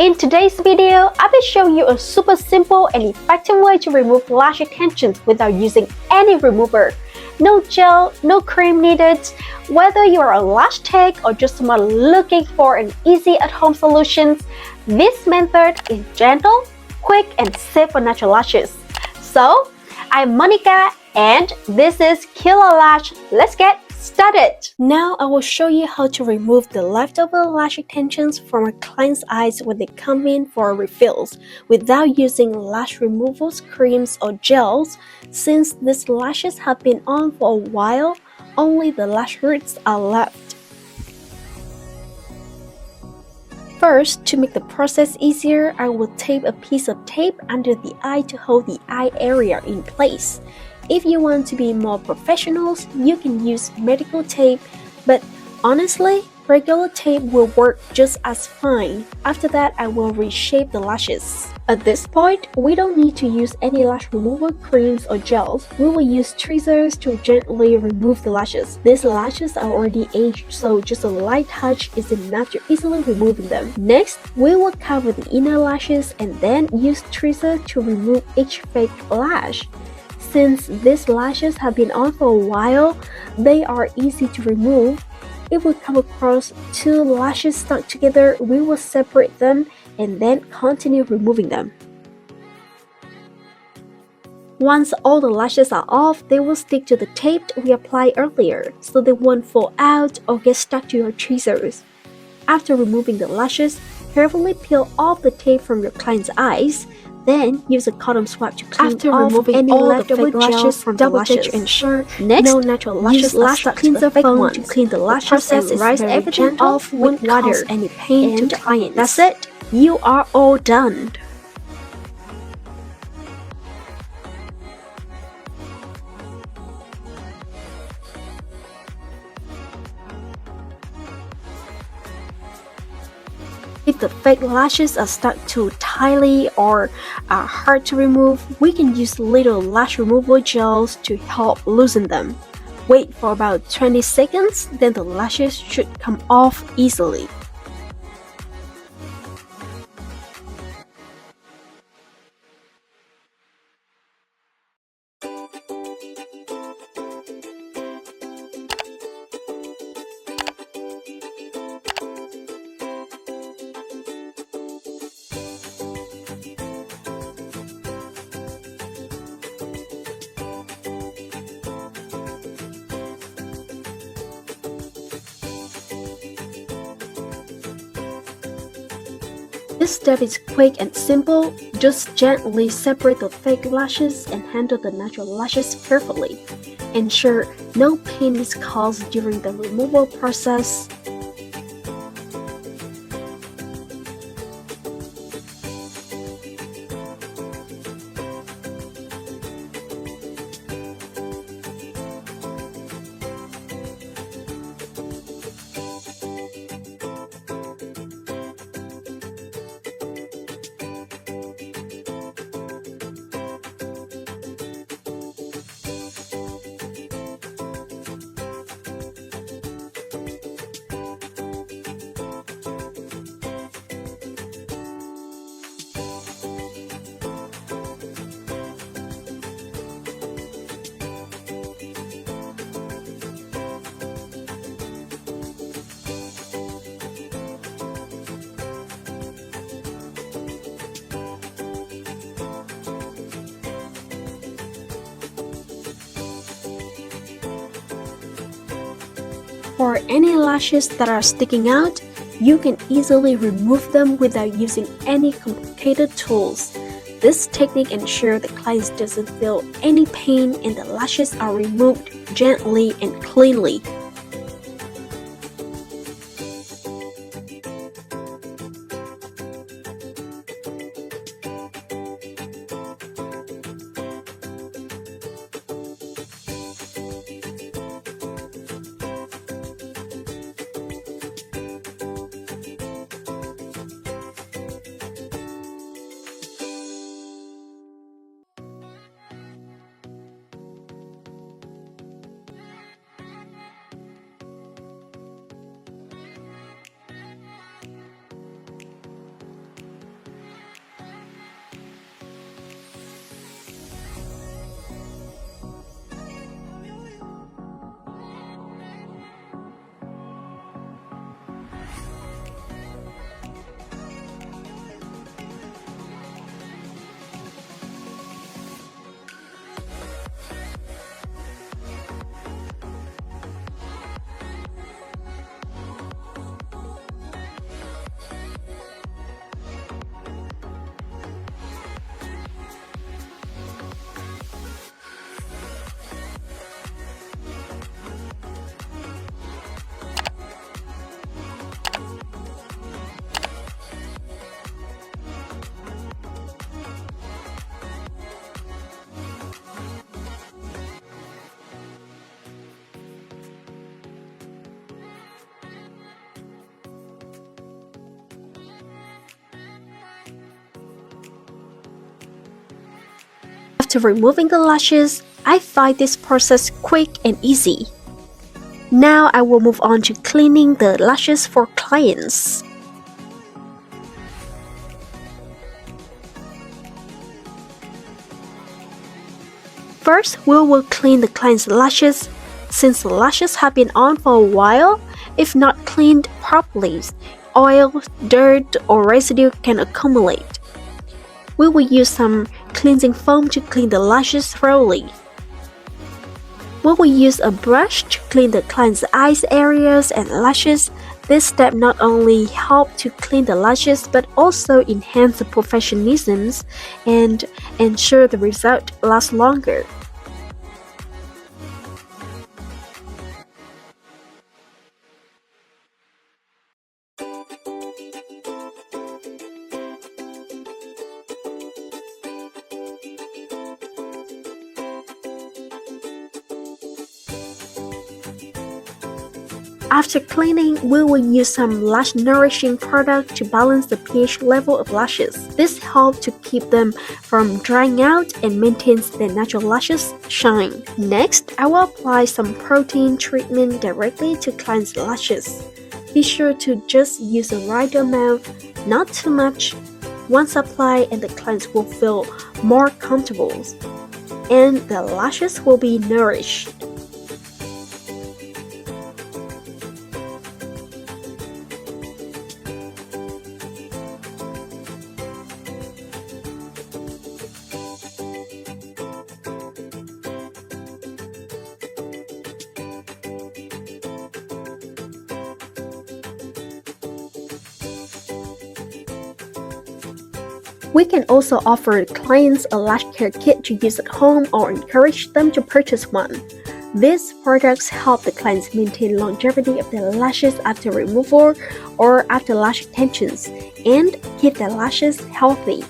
In today's video, I will show you a super simple and effective way to remove lash extensions without using any remover. No gel, no cream needed. Whether you are a lash tech or just someone looking for an easy at-home solution, this method is gentle, quick, and safe for natural lashes. So, I'm Monica and this is CIULA Lash. Let's get started! Now I will show you how to remove the leftover lash extensions from a client's eyes when they come in for refills without using lash removals, creams, or gels. Since these lashes have been on for a while, only the lash roots are left. First, to make the process easier, I will tape a piece of tape under the eye to hold the eye area in place. If you want to be more professional, you can use medical tape, but honestly, regular tape will work just as fine. After that, I will reshape the lashes. At this point, we don't need to use any lash removal creams or gels. We will use tweezers to gently remove the lashes. These lashes are already aged, so just a light touch is enough to easily remove them. Next, we will cover the inner lashes and then use tweezers to remove each fake lash. Since these lashes have been on for a while, they are easy to remove. If we come across two lashes stuck together, we will separate them and then continue removing them. Once all the lashes are off, they will stick to the tape we applied earlier, so they won't fall out or get stuck to your tweezers. After removing the lashes, carefully peel off the tape from your client's eyes. Then use a cotton swab to clean off any leftover lashes from the lashes. Ensure no natural lashes are stuck to the fake ones. To clean the lashes and rinse everything off with water. Any pain to client. That's it. You are all done. If the fake lashes are stuck too tightly or are hard to remove, we can use little lash removal gels to help loosen them. Wait for about 20 seconds, then the lashes should come off easily. This step is quick and simple. Just gently separate the fake lashes and handle the natural lashes carefully. Ensure no pain is caused during the removal process. For any lashes that are sticking out, you can easily remove them without using any complicated tools. This technique ensures the client doesn't feel any pain and the lashes are removed gently and cleanly. After removing the lashes, I find this process quick and easy. Now I will move on to cleaning the lashes for clients. First, we will clean the client's lashes. Since the lashes have been on for a while, if not cleaned properly, oil, dirt, or residue can accumulate. We will use some cleansing foam to clean the lashes thoroughly. We will use a brush to clean the client's eyes areas and lashes. This step not only helps to clean the lashes but also enhance the professionalism and ensure the result lasts longer. After cleaning, we will use some lash nourishing product to balance the pH level of lashes. This helps to keep them from drying out and maintains their natural lashes shine. Next, I will apply some protein treatment directly to client's lashes. Be sure to just use the right amount, not too much. Once applied, and the clients will feel more comfortable, and the lashes will be nourished. We can also offer clients a lash care kit to use at home or encourage them to purchase one. These products help the clients maintain longevity of their lashes after removal or after lash extensions and keep their lashes healthy.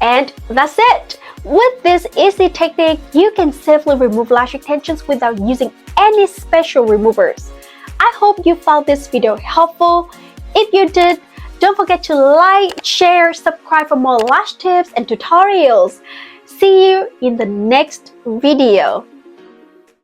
And that's it! With this easy technique, you can safely remove lash extensions without using any special removers. I hope you found this video helpful. If you did, don't forget to like, share, subscribe for more lash tips and tutorials. See you in the next video.